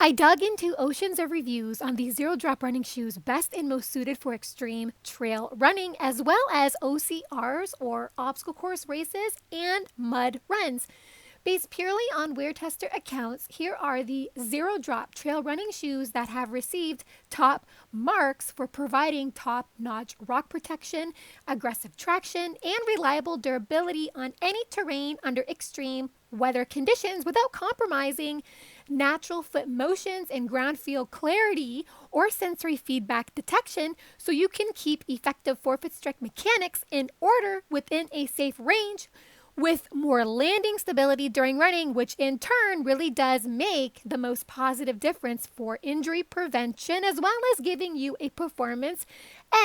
I dug into oceans of reviews on the zero drop running shoes best and most suited for extreme trail running, as well as OCRs or obstacle course races and mud runs. Based purely on wear tester accounts, here are the zero drop trail running shoes that have received top marks for providing top notch rock protection, aggressive traction, and reliable durability on any terrain under extreme weather conditions without compromising natural foot motions and ground feel clarity or sensory feedback detection, so you can keep effective forefoot strike mechanics in order within a safe range with more landing stability during running, which in turn really does make the most positive difference for injury prevention, as well as giving you a performance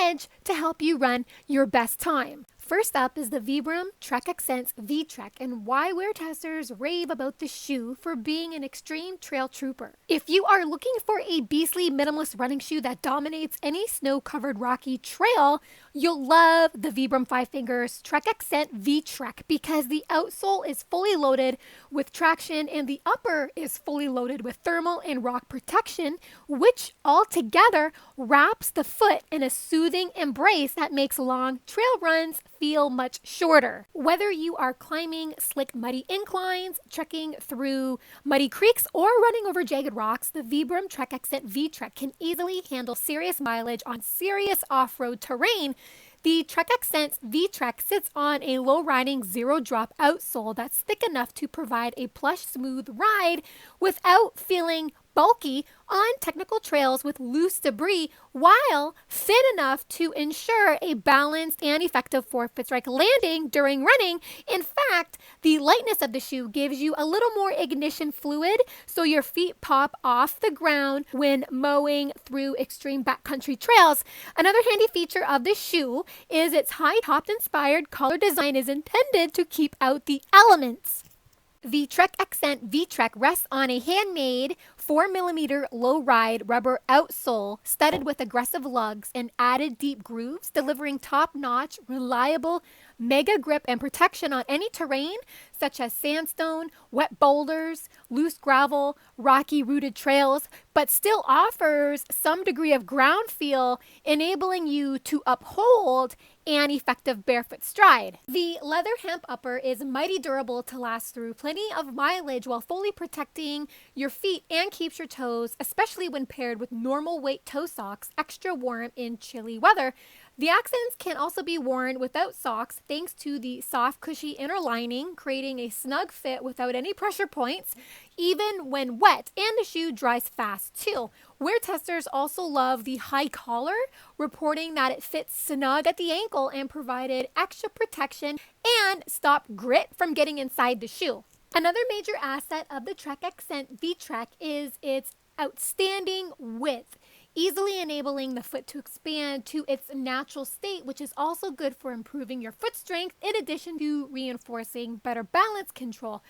edge to help you run your best time. First up is the Vibram Trek Accents V-Trek, and why wear testers rave about the shoe for being an extreme trail trooper. If you are looking for a beastly minimalist running shoe that dominates any snow-covered rocky trail, you'll love the Vibram FiveFingers Trek Accent V-Trek because the outsole is fully loaded with traction and the upper is fully loaded with thermal and rock protection, which all together wraps the foot in a soothing embrace that makes long trail runs feel much shorter. Whether you are climbing slick muddy inclines, trekking through muddy creeks, or running over jagged rocks, the Vibram Trek Accent V-Trek can easily handle serious mileage on serious off-road terrain. The Trek Accents V-Trek sits on a low-riding zero-drop outsole that's thick enough to provide a plush, smooth ride without feeling bulky on technical trails with loose debris, while thin enough to ensure a balanced and effective forefoot strike landing during running. In fact, the lightness of the shoe gives you a little more ignition fluid, so your feet pop off the ground when mowing through extreme backcountry trails. Another handy feature of the shoe is its high-topped inspired collar design is intended to keep out the elements. The Trek Accent V-Trek rests on a handmade 4mm low-ride rubber outsole studded with aggressive lugs and added deep grooves, delivering top-notch, reliable mega grip and protection on any terrain such as sandstone, wet boulders, loose gravel, rocky rooted trails, but still offers some degree of ground feel, enabling you to uphold an effective barefoot stride. The leather hemp upper is mighty durable to last through plenty of mileage while fully protecting your feet and keeps your toes, especially when paired with normal weight toe socks, extra warm in chilly weather. The accents can also be worn without socks thanks to the soft, cushy inner lining, creating a snug fit without any pressure points, even when wet, and the shoe dries fast too. Wear testers also love the high collar, reporting that it fits snug at the ankle and provided extra protection and stopped grit from getting inside the shoe. Another major asset of the Trek Accent V-Trek is its outstanding width, easily enabling the foot to expand to its natural state, which is also good for improving your foot strength in addition to reinforcing better balance control.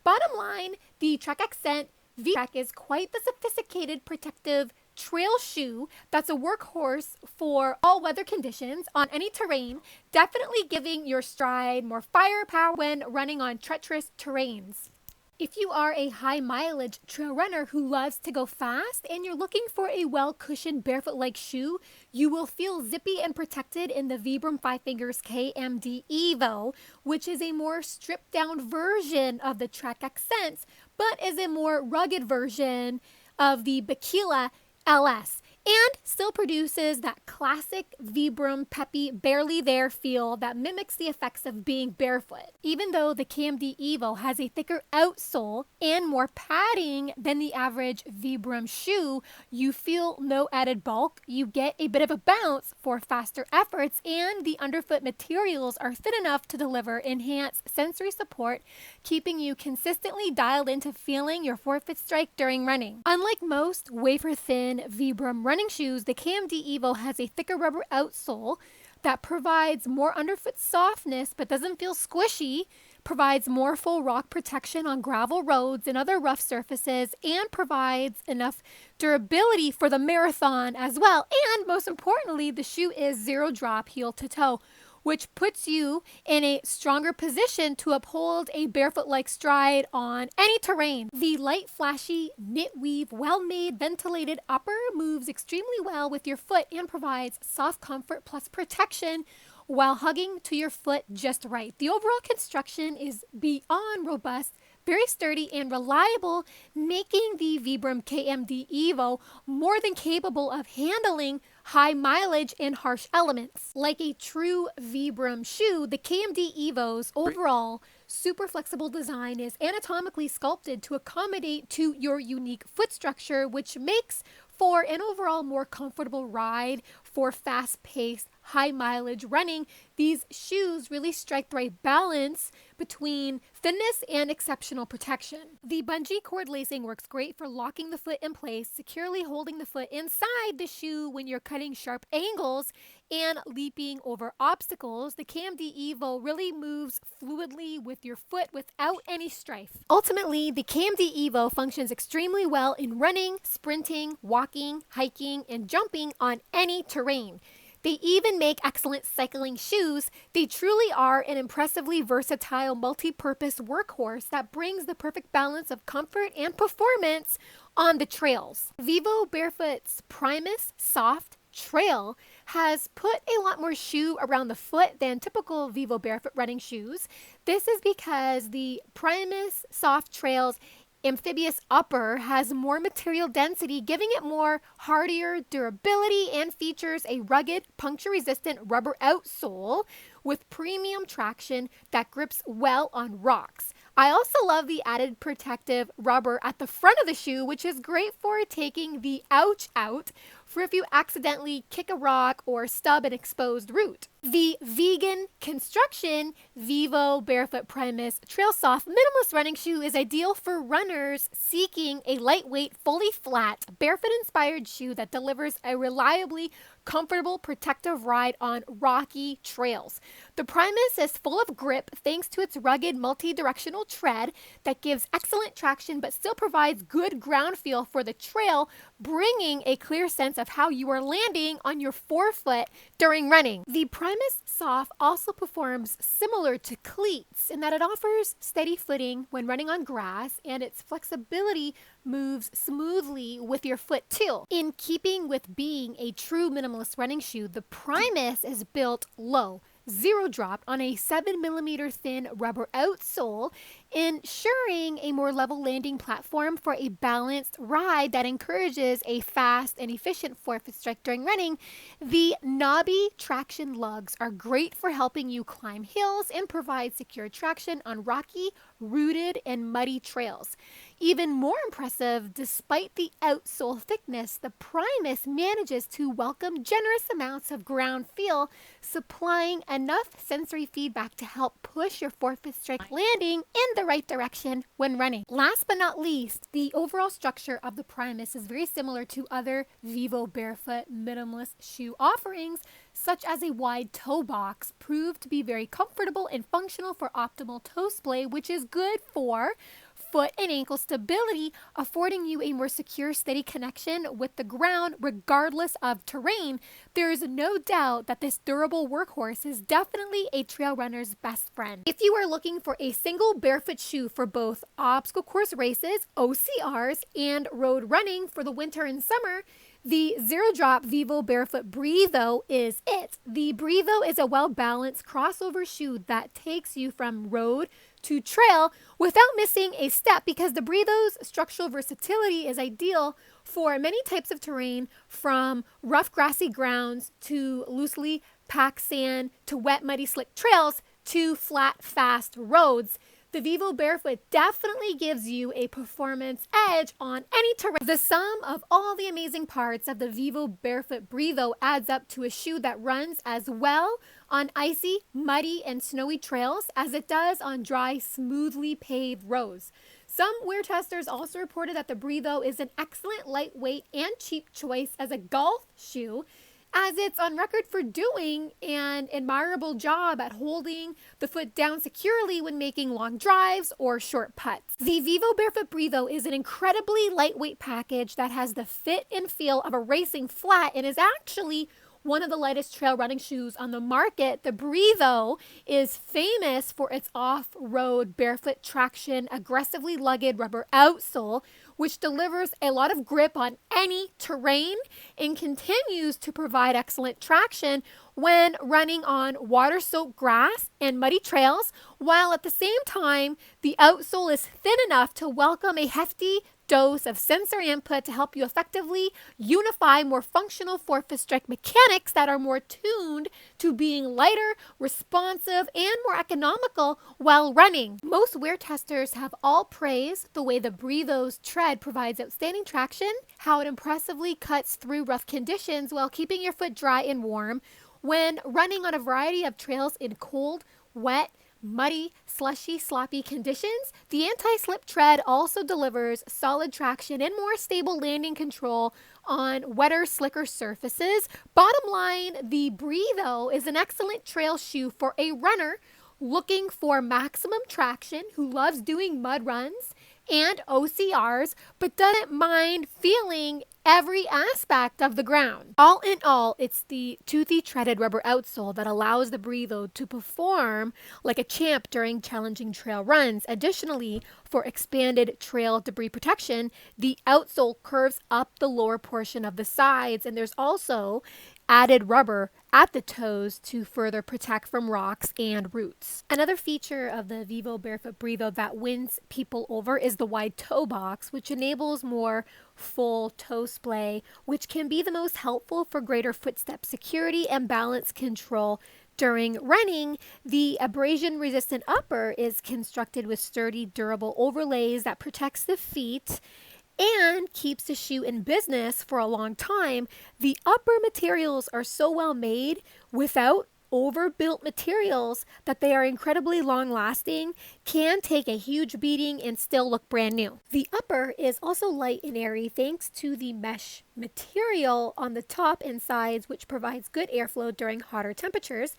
Bottom line, the Trek Accent V-Trek is quite the sophisticated protective trail shoe that's a workhorse for all weather conditions on any terrain, definitely giving your stride more firepower when running on treacherous terrains. If you are a high mileage trail runner who loves to go fast and you're looking for a well-cushioned barefoot-like shoe, you will feel zippy and protected in the Vibram FiveFingers KMD EVO, which is a more stripped-down version of the Trek Accents, but is a more rugged version of the Bikila LS, and still produces that classic Vibram peppy, barely there feel that mimics the effects of being barefoot. Even though the KMD EVO has a thicker outsole and more padding than the average Vibram shoe, you feel no added bulk. You get a bit of a bounce for faster efforts, and the underfoot materials are thin enough to deliver enhanced sensory support, keeping you consistently dialed into feeling your forefoot strike during running. Unlike most wafer-thin Vibram running shoes, the KMD EVO has a thicker rubber outsole that provides more underfoot softness but doesn't feel squishy, provides more full rock protection on gravel roads and other rough surfaces, and provides enough durability for the marathon as well. And most importantly, the shoe is zero drop heel to toe, which puts you in a stronger position to uphold a barefoot-like stride on any terrain. The light, flashy, knit weave, well-made, ventilated upper moves extremely well with your foot and provides soft comfort plus protection while hugging to your foot just right. The overall construction is beyond robust, very sturdy and reliable, making the Vibram KMD EVO more than capable of handling high mileage and harsh elements. Like a true Vibram shoe, the KMD EVO's overall super flexible design is anatomically sculpted to accommodate to your unique foot structure, which makes for an overall more comfortable ride for fast-paced, high-mileage running. These shoes really strike the right balance between thinness and exceptional protection. The bungee cord lacing works great for locking the foot in place, securely holding the foot inside the shoe when you're cutting sharp angles and leaping over obstacles. The KMD EVO really moves fluidly with your foot without any strife. Ultimately, the KMD EVO functions extremely well in running, sprinting, walking, hiking, and jumping on any terrain. They even make excellent cycling shoes. They truly are an impressively versatile multi-purpose workhorse that brings the perfect balance of comfort and performance on the trails. Vivobarefoot's Primus Soft Trail has put a lot more shoe around the foot than typical Vivobarefoot running shoes. This is because the Primus Soft Trail's amphibious upper has more material density, giving it more hardier durability, and features a rugged, puncture-resistant rubber outsole with premium traction that grips well on rocks. I also love the added protective rubber at the front of the shoe, which is great for taking the ouch out for if you accidentally kick a rock or stub an exposed root. The vegan construction Vivobarefoot Primus Trail Soft Minimalist Running Shoe is ideal for runners seeking a lightweight, fully flat, barefoot-inspired shoe that delivers a reliably comfortable, protective ride on rocky trails. The Primus is full of grip thanks to its rugged, multi-directional tread that gives excellent traction but still provides good ground feel for the trail, bringing a clear sense of how you are landing on your forefoot during running. The Primus Soft also performs similar to cleats in that it offers steady footing when running on grass, and its flexibility moves smoothly with your foot too. In keeping with being a true minimalist running shoe, the Primus is built low, zero drop on a 7mm thin rubber outsole, ensuring a more level landing platform for a balanced ride that encourages a fast and efficient forefoot strike during running. The knobby traction lugs are great for helping you climb hills and provide secure traction on rocky, rooted, and muddy trails. Even more impressive, despite the outsole thickness, the Primus manages to welcome generous amounts of ground feel, supplying enough sensory feedback to help push your forefoot strike landing in the right direction when running. Last but not least, the overall structure of the Primus is very similar to other Vivobarefoot minimalist shoe offerings, such as a wide toe box, proved to be very comfortable and functional for optimal toe splay, which is good for foot and ankle stability, affording you a more secure, steady connection with the ground regardless of terrain. There is no doubt that this durable workhorse is definitely a trail runner's best friend. If you are looking for a single barefoot shoe for both obstacle course races, OCRs, and road running for the winter and summer, the Zero Drop Vivobarefoot Breatho is it. The Breatho is a well-balanced crossover shoe that takes you from road to trail without missing a step, because the Breatho's structural versatility is ideal for many types of terrain, from rough grassy grounds to loosely packed sand to wet muddy slick trails to flat fast roads. The Vivobarefoot definitely gives you a performance edge on any terrain. The sum of all the amazing parts of the Vivobarefoot Breatho adds up to a shoe that runs as well on icy, muddy, and snowy trails as it does on dry, smoothly paved roads. Some wear testers also reported that the Breatho is an excellent lightweight and cheap choice as a golf shoe, as it's on record for doing an admirable job at holding the foot down securely when making long drives or short putts. The Vivobarefoot Breatho is an incredibly lightweight package that has the fit and feel of a racing flat and is actually one of the lightest trail running shoes on the market. The Breatho is famous for its off-road barefoot traction, aggressively lugged rubber outsole, which delivers a lot of grip on any terrain and continues to provide excellent traction when running on water-soaked grass and muddy trails, while at the same time, the outsole is thin enough to welcome a hefty dose of sensory input to help you effectively unify more functional forefoot strike mechanics that are more tuned to being lighter, responsive, and more economical while running. Most wear testers have all praised the way the Breatho's tread provides outstanding traction, how it impressively cuts through rough conditions while keeping your foot dry and warm when running on a variety of trails in cold, wet, muddy, slushy, sloppy conditions. The anti-slip tread also delivers solid traction and more stable landing control on wetter, slicker surfaces. Bottom line, the Breatho is an excellent trail shoe for a runner looking for maximum traction, who loves doing mud runs and OCRs, but doesn't mind feeling every aspect of the ground. All in all, it's the toothy treaded rubber outsole that allows the Breatho to perform like a champ during challenging trail runs. Additionally, for expanded trail debris protection, the outsole curves up the lower portion of the sides, and there's also added rubber at the toes to further protect from rocks and roots. Another feature of the Vivobarefoot Breatho that wins people over is the wide toe box, which enables more full toe splay, which can be the most helpful for greater footstep security and balance control during running. The abrasion-resistant upper is constructed with sturdy, durable overlays that protects the feet and keeps the shoe in business for a long time. The upper materials are so well made without overbuilt materials that they are incredibly long lasting, can take a huge beating and still look brand new. The upper is also light and airy thanks to the mesh material on the top and sides, which provides good airflow during hotter temperatures.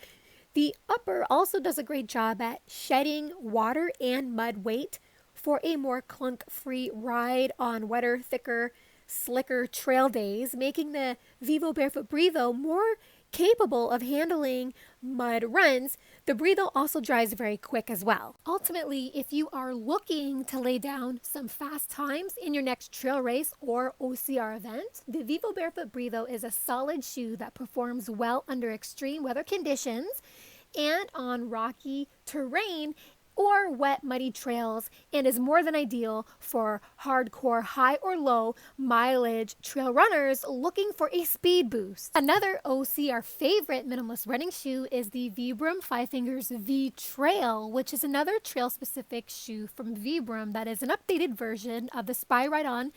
The upper also does a great job at shedding water and mud weight for a more clunk-free ride on wetter, thicker, slicker trail days, making the Vivobarefoot Breatho more capable of handling mud runs. The Breatho also dries very quick as well. Ultimately, if you are looking to lay down some fast times in your next trail race or OCR event, the Vivobarefoot Breatho is a solid shoe that performs well under extreme weather conditions and on rocky terrain or wet, muddy trails, and is more than ideal for hardcore, high or low mileage trail runners looking for a speed boost. Another OCR favorite minimalist running shoe is the Vibram FiveFingers V Trail, which is another trail-specific shoe from Vibram that is an updated version of the Spy Ride-On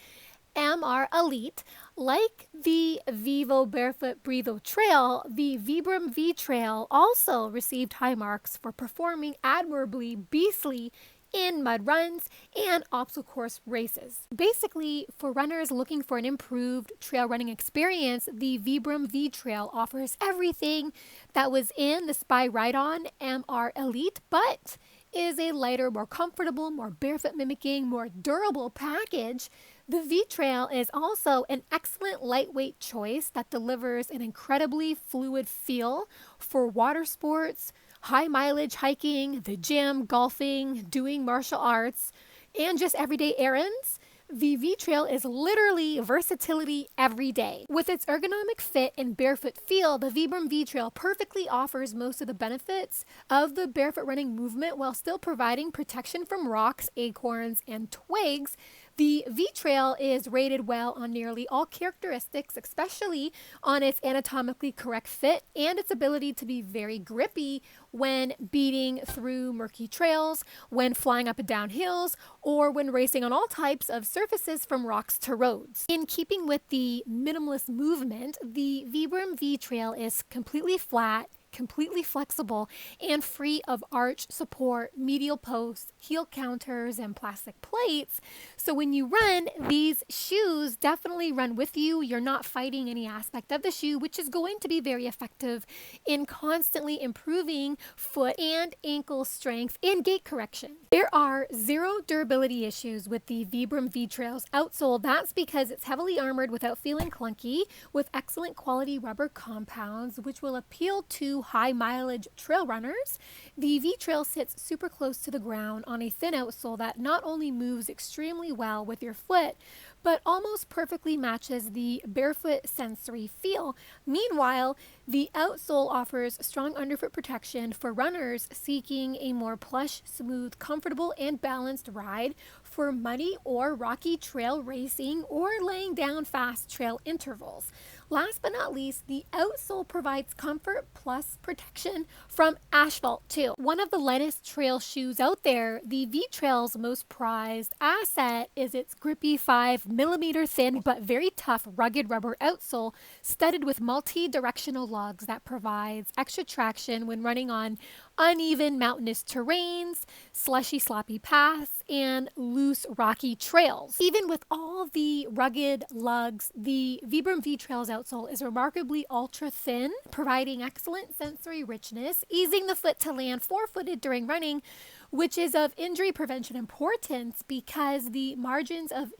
MR Elite. Like the Vivobarefoot Breatho Trail, the Vibram V Trail also received high marks for performing admirably beastly in mud runs and obstacle course races. Basically, for runners looking for an improved trail running experience, the Vibram V Trail offers everything that was in the Spy Ride-On MR Elite, but is a lighter, more comfortable, more barefoot mimicking, more durable package. The V-Trail is also an excellent lightweight choice that delivers an incredibly fluid feel for water sports, high mileage hiking, the gym, golfing, doing martial arts, and just everyday errands. The V-Trail is literally versatility every day. With its ergonomic fit and barefoot feel, the Vibram V-Trail perfectly offers most of the benefits of the barefoot running movement while still providing protection from rocks, acorns, and twigs. The V-Trail is rated well on nearly all characteristics, especially on its anatomically correct fit and its ability to be very grippy when beating through murky trails, when flying up and down hills, or when racing on all types of surfaces from rocks to roads. In keeping with the minimalist movement, the Vibram V-Trail is completely flat completely flexible and free of arch support, medial posts, heel counters, and plastic plates. So when you run, these shoes definitely run with you. You're not fighting any aspect of the shoe, which is going to be very effective in constantly improving foot and ankle strength and gait correction. There are zero durability issues with the Vibram V Trail's outsole. That's because it's heavily armored without feeling clunky, with excellent quality rubber compounds, which will appeal to high mileage trail runners. The V Trail sits super close to the ground on a thin outsole that not only moves extremely well with your foot, but almost perfectly matches the barefoot sensory feel. Meanwhile, the outsole offers strong underfoot protection for runners seeking a more plush, smooth, comfortable, and balanced ride for muddy or rocky trail racing or laying down fast trail intervals. Last but not least, the outsole provides comfort plus protection from asphalt too. One of the lightest trail shoes out there, the V Trail's most prized asset is its grippy 5 millimeter thin but very tough rugged rubber outsole studded with multi-directional lugs that provides extra traction when running on uneven mountainous terrains, slushy sloppy paths, and loose rocky trails. Even with all the rugged lugs, the Vibram V Trail's outsole is remarkably ultra thin, providing excellent sensory richness, easing the foot to land forefooted during running, which is of injury prevention importance because the margins of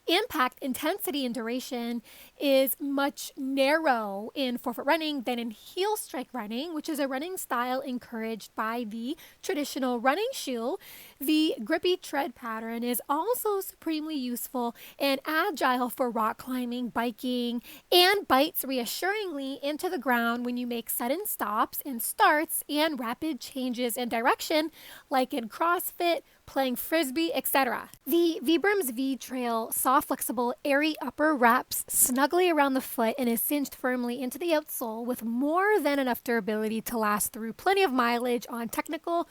impact, intensity, and duration is much narrow in forefoot running than in heel strike running, which is a running style encouraged by the traditional running shoe. The grippy tread pattern is also supremely useful and agile for rock climbing, biking, and bites reassuringly into the ground when you make sudden stops and starts and rapid changes in direction, like in CrossFit, playing frisbee, etc. The Vibram's V Trail soft, flexible, airy upper wraps snugly around the foot and is cinched firmly into the outsole with more than enough durability to last through plenty of mileage on technical,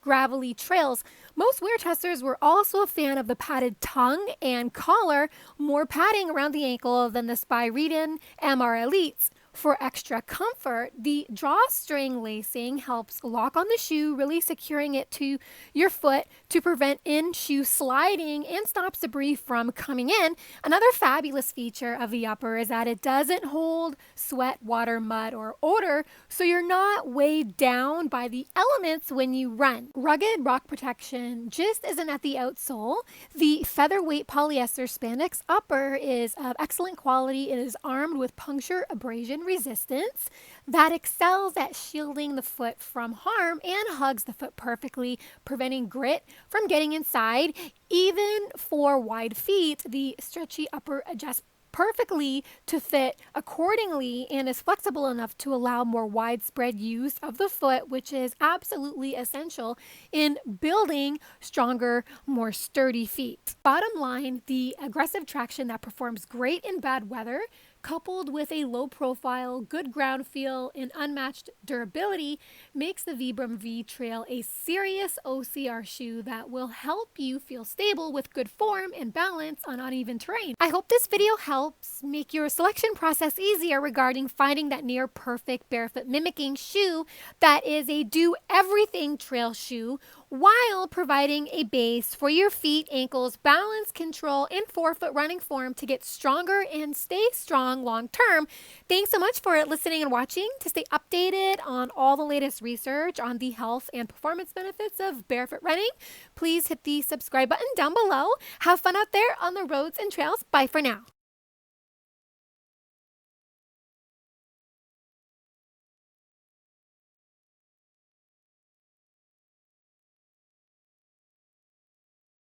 gravelly trails. Most wear testers were also a fan of the padded tongue and collar, more padding around the ankle than the Spyridon MR Elites. For extra comfort, the drawstring lacing helps lock on the shoe, really securing it to your foot to prevent in-shoe sliding and stops debris from coming in. Another fabulous feature of the upper is that it doesn't hold sweat, water, mud, or odor, so you're not weighed down by the elements when you run. Rugged rock protection just isn't at the outsole. The featherweight polyester spandex upper is of excellent quality. It is armed with puncture abrasion resistance that excels at shielding the foot from harm and hugs the foot perfectly, preventing grit from getting inside. Even for wide feet, the stretchy upper adjusts perfectly to fit accordingly and is flexible enough to allow more widespread use of the foot, which is absolutely essential in building stronger, more sturdy feet. Bottom line, the aggressive traction that performs great in bad weather, coupled with a low profile, good ground feel, and unmatched durability, makes the Vibram V Trail a serious OCR shoe that will help you feel stable with good form and balance on uneven terrain. I hope this video helps make your selection process easier regarding finding that near perfect barefoot mimicking shoe that is a do everything trail shoe while providing a base for your feet, ankles, balance, control, and forefoot running form to get stronger and stay strong long term. Thanks so much for listening and watching. To stay updated on all the latest research on the health and performance benefits of barefoot running, please hit the subscribe button down below. Have fun out there on the roads and trails. Bye for now.